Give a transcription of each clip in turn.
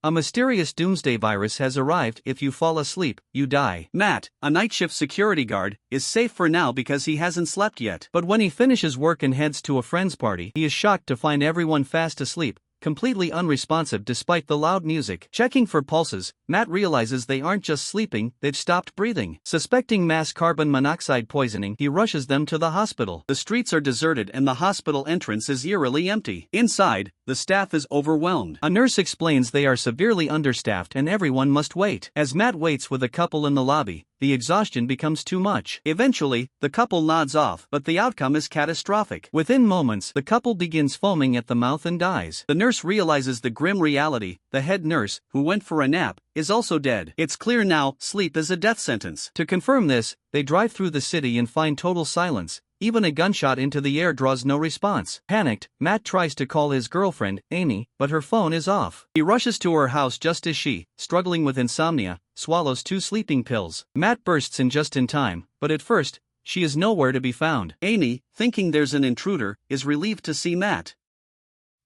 A mysterious doomsday virus has arrived. If you fall asleep, you die. Matt, a night shift security guard, is safe for now because he hasn't slept yet. But when he finishes work and heads to a friend's party, he is shocked to find everyone fast asleep, completely unresponsive despite the loud music. Checking for pulses, Matt realizes they aren't just sleeping, they've stopped breathing. Suspecting mass carbon monoxide poisoning, he rushes them to the hospital. The streets are deserted and the hospital entrance is eerily empty. Inside, the staff is overwhelmed. A nurse explains they are severely understaffed and everyone must wait. As Matt waits with a couple in the lobby, the exhaustion becomes too much. Eventually, the couple nods off, but the outcome is catastrophic. Within moments, the couple begins foaming at the mouth and dies. The nurse realizes the grim reality: the head nurse, who went for a nap, is also dead. It's clear now, sleep is a death sentence. To confirm this, they drive through the city and find total silence. Even a gunshot into the air draws no response. Panicked, Matt tries to call his girlfriend, Amy, but her phone is off. He rushes to her house just as she, struggling with insomnia, swallows 2 sleeping pills. Matt bursts in just in time, but at first, she is nowhere to be found. Amy, thinking there's an intruder, is relieved to see Matt.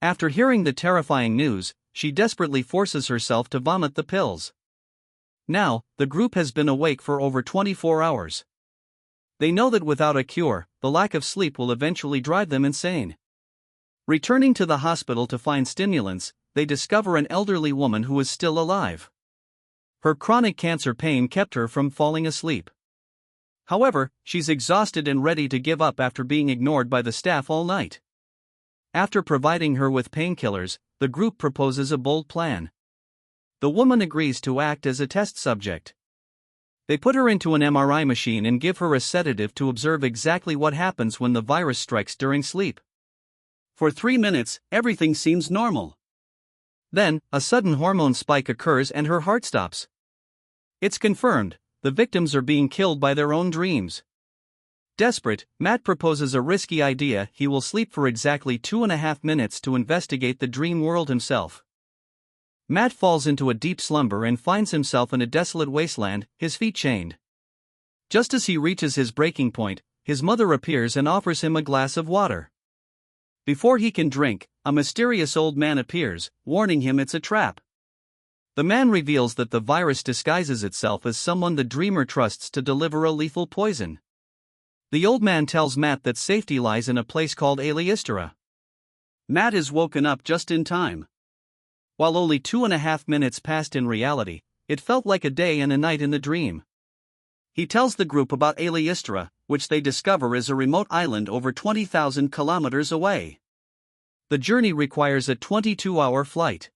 After hearing the terrifying news, she desperately forces herself to vomit the pills. Now, the group has been awake for over 24 hours. They know that without a cure, the lack of sleep will eventually drive them insane. Returning to the hospital to find stimulants, they discover an elderly woman who is still alive. Her chronic cancer pain kept her from falling asleep. However, she's exhausted and ready to give up after being ignored by the staff all night. After providing her with painkillers, the group proposes a bold plan. The woman agrees to act as a test subject. They put her into an MRI machine and give her a sedative to observe exactly what happens when the virus strikes during sleep. For 3 minutes, everything seems normal. Then, a sudden hormone spike occurs and her heart stops. It's confirmed, the victims are being killed by their own dreams. Desperate, Matt proposes a risky idea: he will sleep for exactly 2.5 minutes to investigate the dream world himself. Matt falls into a deep slumber and finds himself in a desolate wasteland, his feet chained. Just as he reaches his breaking point, his mother appears and offers him a glass of water. Before he can drink, a mysterious old man appears, warning him it's a trap. The man reveals that the virus disguises itself as someone the dreamer trusts to deliver a lethal poison. The old man tells Matt that safety lies in a place called Aleistera. Matt is woken up just in time. While only 2.5 minutes passed in reality, it felt like a day and a night in the dream. He tells the group about Aleistera, which they discover is a remote island over 20,000 kilometers away. The journey requires a 22-hour flight.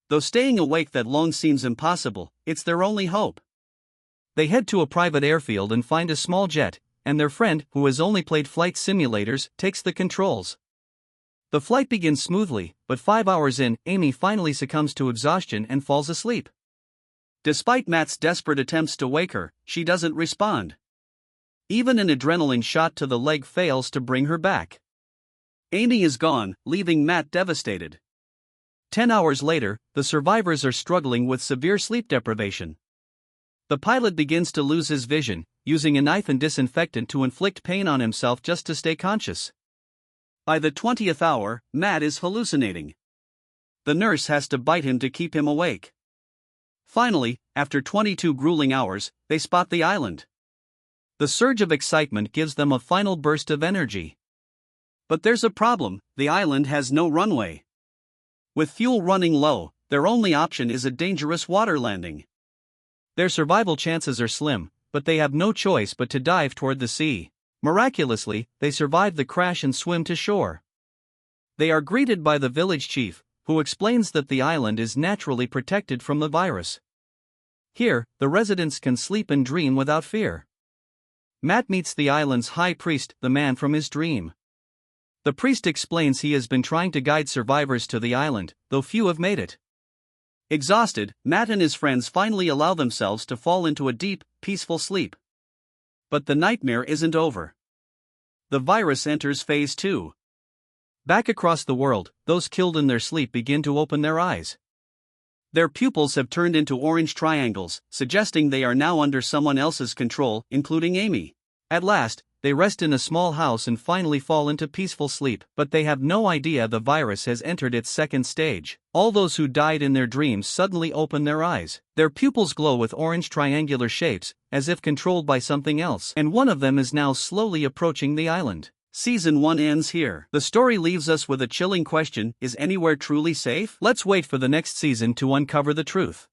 Though staying awake that long seems impossible, it's their only hope. They head to a private airfield and find a small jet, and their friend, who has only played flight simulators, takes the controls. The flight begins smoothly, but 5 hours in, Amy finally succumbs to exhaustion and falls asleep. Despite Matt's desperate attempts to wake her, she doesn't respond. Even an adrenaline shot to the leg fails to bring her back. Amy is gone, leaving Matt devastated. 10 hours later, the survivors are struggling with severe sleep deprivation. The pilot begins to lose his vision, using a knife and disinfectant to inflict pain on himself just to stay conscious. By the 20th hour, Matt is hallucinating. The nurse has to bite him to keep him awake. Finally, after 22 grueling hours, they spot the island. The surge of excitement gives them a final burst of energy. But there's a problem: the island has no runway. With fuel running low, their only option is a dangerous water landing. Their survival chances are slim, but they have no choice but to dive toward the sea. Miraculously, they survive the crash and swim to shore. They are greeted by the village chief, who explains that the island is naturally protected from the virus. Here, the residents can sleep and dream without fear. Matt meets the island's high priest, the man from his dream. The priest explains he has been trying to guide survivors to the island, though few have made it. Exhausted, Matt and his friends finally allow themselves to fall into a deep, peaceful sleep. But the nightmare isn't over. The virus enters phase 2. Back across the world, those killed in their sleep begin to open their eyes. Their pupils have turned into orange triangles, suggesting they are now under someone else's control, including Amy. At last, they rest in a small house and finally fall into peaceful sleep, but they have no idea the virus has entered its second stage. All those who died in their dreams suddenly open their eyes. Their pupils glow with orange triangular shapes, as if controlled by something else, and one of them is now slowly approaching the island. Season 1 ends here. The story leaves us with a chilling question: is anywhere truly safe? Let's wait for the next season to uncover the truth.